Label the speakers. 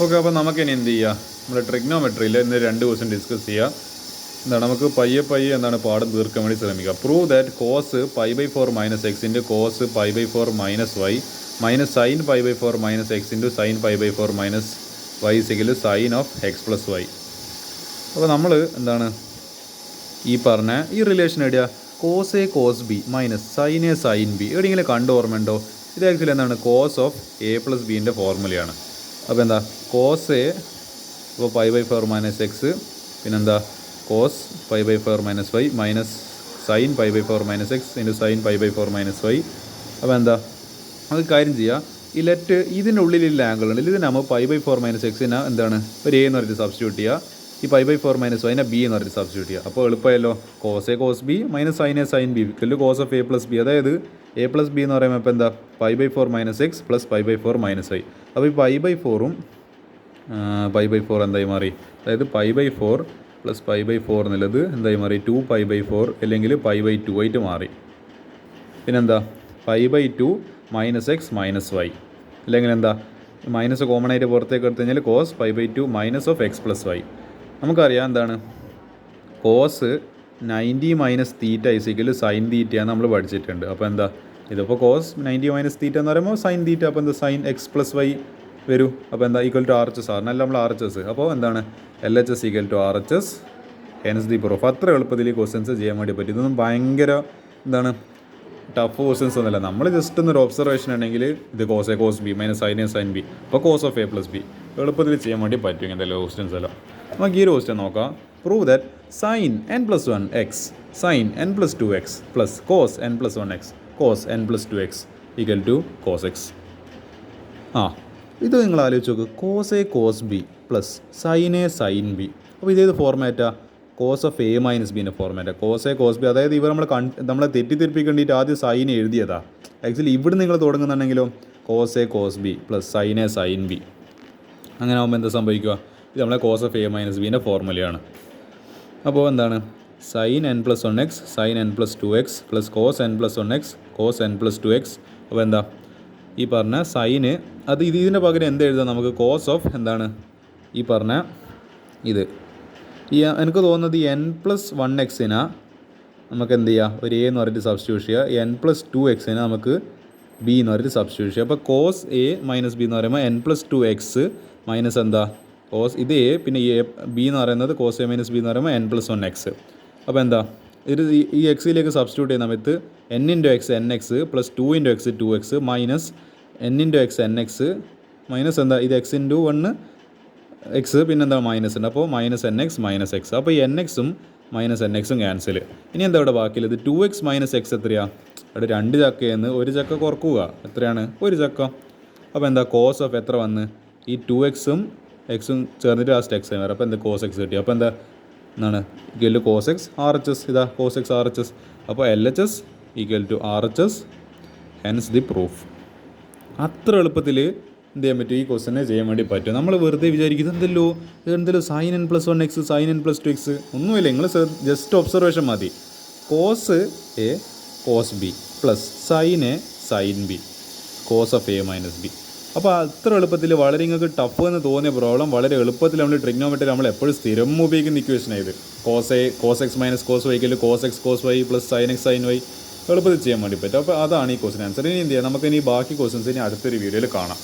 Speaker 1: Okay, അപ്പോൾ നമുക്കിനി എന്ത് ചെയ്യുക, നമ്മുടെ ട്രിഗ്നോമെട്രിയിൽ ഇന്ന് 2 ക്വസ്റ്റ്യൻ ഡിസ്കസ് ചെയ്യുക. എന്താണ് നമുക്ക് പയ്യെ എന്താണ് പാഠം തീർക്കാൻ വേണ്ടി ശ്രമിക്കുക. Prove that cos π/4 - x into cos π/4 - y minus sine π/4 - x into sine π/4 - y is equal sine of x plus y. അപ്പോൾ നമ്മൾ എന്താണ് ഈ പറഞ്ഞ ഈ റിലേഷൻ എഴുതുക, cos A cos B minus sine A sine B. എവിടെയെങ്കിലും കണ്ട് ഓർമ്മയുണ്ടോ? ഇത് ആക്ച്വലി എന്താണ് കോസ് ഓഫ് എ പ്ലസ് ബീൻ്റെ ഫോർമുലയാണ്. അപ്പോൾ എന്താ കോസ് എ, അപ്പോൾ π/4 - x, പിന്നെന്താ cos π/4 - y minus sine π/4 - x into sine π/4 - y. അപ്പോൾ എന്താ അത് കാര്യം ചെയ്യുക, ഈ ലെറ്റ് ഇതിൻ്റെ ഉള്ളിലുള്ള ആംഗിൾ ഉണ്ട്, ഇതിനാകുമ്പോൾ π/4 - x എന്താണ് ഒരു എ എന്ന് പറഞ്ഞിട്ട് സബ്സ്റ്റിറ്റ്യൂട്ട് ചെയ്യുക, ഈ π/4 - y ബി എന്ന് പറഞ്ഞിട്ട് സബ്സ്റ്റിറ്റ്യൂട്ട് ചെയ്യുക. അപ്പോൾ എളുപ്പമല്ലോ, cos A cos B minus sine A sine B equal cos of A plus B. അതായത് എ പ്ലസ് ബി എന്ന് പറയുമ്പോൾ ഇപ്പോൾ എന്താ π/4 - x പ്ലസ് π/4 - y. അപ്പോൾ ഈ π/4 എന്തായി മാറി, അതായത് π/4 പ്ലസ് π/4 എന്നുള്ളത് എന്തായി മാറി 2π/4 അല്ലെങ്കിൽ π/2 ആയിട്ട് മാറി. പിന്നെന്താ π/2 - x മൈനസ് വൈ, അല്ലെങ്കിൽ എന്താ മൈനസ് കോമൺ ആയിട്ട് പുറത്തേക്ക് എടുത്തു കഴിഞ്ഞാൽ cos π/2 minus of x plus y. നമുക്കറിയാം എന്താണ് cos 90 minus theta is equal sine തീറ്റയാണ് നമ്മൾ പഠിച്ചിട്ടുണ്ട്. അപ്പോൾ എന്താ ഇതിപ്പോൾ കോസ് 90 മൈനസ് തീറ്റ എന്ന് പറയുമ്പോൾ സൈൻ തീറ്റ, അപ്പോൾ എന്താ സൈൻ എക്സ് പ്ലസ് വൈ വരും. അപ്പോൾ എന്താ equal to R H S, ആറിനല്ല നമ്മൾ ആർ എച്ച് എസ്. അപ്പോൾ എന്താണ് LHS equal to R H S, hence the proof. അത്ര എളുപ്പത്തിൽ ഈ ക്വസ്റ്റ്യൻസ് ചെയ്യാൻ വേണ്ടി പറ്റും. ഇതൊന്നും ഭയങ്കര എന്താണ് ടഫ് ക്വസ്റ്റ്യൻസ് ഒന്നുമില്ല. നമ്മൾ ജസ്റ്റ് ഒന്നൊരു ഒബ്സർവേഷൻ ഉണ്ടെങ്കിൽ ഇത് cos A cos B minus sine A sine B, അപ്പോൾ cos of A plus B എളുപ്പത്തിൽ ചെയ്യാൻ വേണ്ടി പറ്റും ഇങ്ങനത്തെ ക്വസ്റ്റ്യൻസ് എല്ലാം. നമുക്ക് ഈ ഒരു ക്വസ്റ്റ്യൻ നോക്കാം. Prove that sine n+1 x sine n+2 x plus cos n+1 x cos n+2 x equal to cos x. ഇത് നിങ്ങൾ ആലോചിച്ച് നോക്ക്, cos A cos B plus sine A sine B. അപ്പോൾ ഇതേത് ഫോർമാറ്റാ? കോസ് ഓഫ് എ മൈനസ് ബീൻ്റെ ഫോർമാറ്റാ. Cos A cos B, അതായത് ഇവർ നമ്മളെ തെറ്റിദ്ധരിപ്പിക്കേണ്ടിയിട്ട് ആദ്യം സൈൻ എഴുതിയതാ. ആക്ച്വലി ഇവിടെ നിങ്ങൾ തുടങ്ങുന്നുണ്ടെങ്കിലോ cos A cos B plus sine A sine B. അങ്ങനെ ആകുമ്പോൾ എന്താ സംഭവിക്കുക, ഇത് നമ്മളെ കോസ് ഓഫ് എ മൈനസ് ബീൻ്റെ ഫോർമുലയാണ്. അപ്പോൾ എന്താണ് sine n+1 x sine n+2 x plus cos n+1 x cos n+2 x. അപ്പോൾ എന്താ ഈ പറഞ്ഞ സൈന് അത് ഇതിൻ്റെ പകരം എന്ത് എഴുതാം നമുക്ക്, കോസ് ഓഫ് എന്താണ് ഈ പറഞ്ഞ ഇത് ഈ എനിക്ക് തോന്നുന്നത് ഈ n+1 x നമുക്ക് എന്ത് ചെയ്യുക, ഒരു എ എന്ന് പറഞ്ഞിട്ട് സബ്സ്റ്റിറ്റ്യൂട്ട് ചെയ്യുക, n+2 x നമുക്ക് ബി എന്ന് പറഞ്ഞിട്ട് സബ്സ്റ്റിറ്റ്യൂട്ട് ചെയ്യുക. അപ്പോൾ കോസ് എ മൈനസ് ബി എന്ന് പറയുമ്പോൾ n+2 x മൈനസ് എന്താ കോസ് ഇത് എ, പിന്നെ എ ബി എന്ന് പറയുന്നത് കോസ് എ മൈനസ് ബി എന്ന് പറയുമ്പോൾ n+1 x. അപ്പോൾ എന്താ ഇത് ഈ എക്സിലേക്ക് സബ്സ്റ്റിറ്റ്യൂട്ട് ചെയ്യുന്ന സമയത്ത് n×x nx plus 2×x 2x minus n×x nx minus എന്താ ഇത് x×1 x പിന്നെന്താ മൈനസ് ഉണ്ട്, അപ്പോൾ മൈനസ് nx മൈനസ് എക്സ്. അപ്പോൾ ഈ nxും മൈനസ് nxും ക്യാൻസൽ. ഇനി എന്താ ഇവിടെ ബാക്കിയുള്ളത് 2x മൈനസ് എക്സ് എത്രയാണ്, അവിടെ 2 ചക്കയെന്ന് 1 ചക്ക കുറക്കുക, എത്രയാണ് 1 ചക്ക. അപ്പോൾ എന്താ കോസ് ഓഫ് എത്ര വന്ന് ഈ 2xും എക്സും ചേർന്നിട്ട് ലാസ്റ്റ് എക്സ് വരും. അപ്പോൾ എന്താ കോസ് എക്സ് കിട്ടി. അപ്പോൾ എന്താ എന്താണ് equal to cos x R H S. ഇതാ cos x R H S. അപ്പോൾ LHS equal to R H S, hence the proof. അത്ര എളുപ്പത്തിൽ എന്ത് ചെയ്യാൻ പറ്റും, ഈ ക്വസ്റ്റ്യനെ ചെയ്യാൻ വേണ്ടി പറ്റും. നമ്മൾ വെറുതെ വിചാരിക്കും ഇതെന്തല്ലോ sine n+1 x sine n+2 x ഒന്നുമില്ല. നിങ്ങൾ ജസ്റ്റ് ഒബ്സർവേഷൻ മതി. Cos A cos B plus sine A sine B cos of A minus B. അപ്പോൾ അത്ര എളുപ്പത്തിൽ വളരെ നിങ്ങൾക്ക് ടഫ് എന്ന് തോന്നിയ പ്രോബ്ലം വളരെ എളുപ്പത്തിൽ നമ്മൾ ട്രിഗ്നോമെട്രി നമ്മൾ എപ്പോഴും സ്ഥിരം ഉപയോഗിക്കുന്ന ഇക്വേഷനാണ് ഇത്. Cos x minus cos y equal cos x cos y plus sine x sine y എളുപ്പത്തിൽ ചെയ്യാൻ വേണ്ടി പറ്റും. അപ്പോൾ അതാണ് ഈ ക്വസ്റ്റ്യൻ ആൻസർ. ഇനി എന്ത് ചെയ്യാം, നമുക്കിനി ബാക്കി ക്വസ്റ്റ്യൻസ് ഇനി അടുത്തൊരു വീഡിയോയിൽ കാണാം.